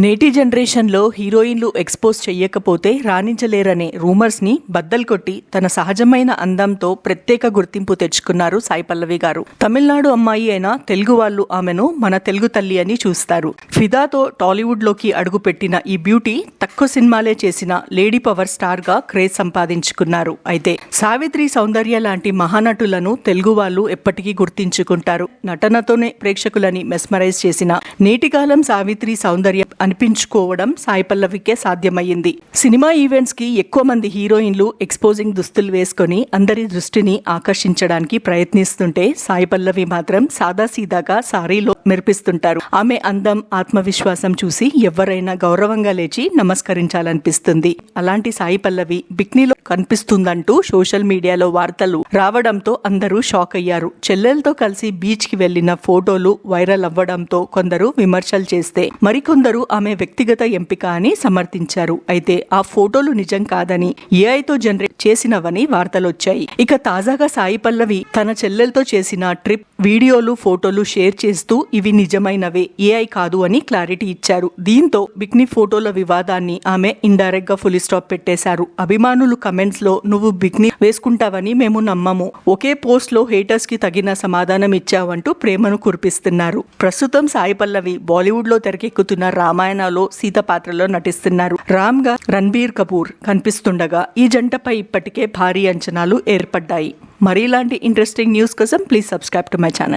నేటి జనరేషన్లో హీరోయిన్లు ఎక్స్పోజ్ చెయ్యకపోతే రాణించలేరనే రూమర్స్ని బద్దలు కొట్టి తన సహజమైన అందంతో ప్రత్యేక గుర్తింపు తెచ్చుకున్నారు సాయి పల్లవి గారు. తమిళనాడు అమ్మాయి అయినా తెలుగు వాళ్ళు ఆమెను మన తెలుగు తల్లి అని చూస్తారు. ఫిదాతో టాలీవుడ్లోకి అడుగుపెట్టిన ఈ బ్యూటీ తక్కువ సినిమాలే చేసిన లేడీ పవర్ స్టార్గా క్రేజ్ సంపాదించుకున్నారు. అయితే సావిత్రి సౌందర్య లాంటి మహానటులను తెలుగు వాళ్ళు ఎప్పటికీ గుర్తించుకుంటారు. నటనతోనే ప్రేక్షకులని మెస్మరైజ్ చేసిన నేటికాలం సావిత్రి సౌందర్య అనిపించుకోవడం సాయి పల్లవికే సాధ్యమయ్యింది. సినిమా ఈవెంట్స్ కి ఎక్కువ మంది హీరోయిన్లు ఎక్స్పోజింగ్ దుస్తులు వేసుకొని అందరి దృష్టిని ఆకర్షించడానికి ప్రయత్నిస్తుంటే సాయి పల్లవి మాత్రం సాదాసీదాగా సారీలో మెరిపిస్తుంటారు. ఆమె అందం, ఆత్మవిశ్వాసం చూసి ఎవరైనా గౌరవంగా లేచి నమస్కరించాలనిపిస్తుంది. అలాంటి సాయి పల్లవి బిక్నీలో కనిపిస్తుందంటూ సోషల్ మీడియాలో వార్తలు రావడంతో అందరూ షాక్ అయ్యారు. చెల్లెలతో కలిసి బీచ్ కి వెళ్లిన ఫోటోలు వైరల్ అవ్వడంతో కొందరు విమర్శలు చేస్తే మరికొందరు ఆమె వ్యక్తిగత ఎంపిక అని సమర్థించారు. అయితే ఆ ఫోటోలు నిజం కాదని ఏఐతో జనరేట్ చేసినవని వార్తలొచ్చాయి. ఇక తాజాగా సాయి పల్లవి తన చెల్లెలతో చేసిన ట్రిప్ వీడియోలు, ఫోటోలు షేర్ చేస్తూ ఇవి నిజమైనవే, ఏఐ కాదు అని క్లారిటీ ఇచ్చారు. దీంతో బిక్నీ ఫోటోల వివాదాన్ని ఆమె ఇండైరెక్ట్ గా ఫుల్ స్టాప్ పెట్టేశారు. అభిమానులు కమెంట్స్ లో నువ్వు బిక్నీ వేసుకుంటావని మేము నమ్మము, ఒకే పోస్ట్ లో హేటర్స్ కి తగిన సమాధానం ఇచ్చావంటూ ప్రేమను కురిపిస్తున్నారు. ప్రస్తుతం సాయి పల్లవి బాలీవుడ్ లో తెరకెక్కుతున్న రామాయణలో సీత పాత్రలో నటిస్తున్నారు. రామ్ గా రణబీర్ కపూర్ కనిపిస్తుండగా ఈ జంటపై ఇప్పటికే భారీ అంచనాలు ఏర్పడ్డాయి. మరి ఇలాంటి ఇంట్రెస్టింగ్ న్యూస్ కోసం please subscribe to my channel.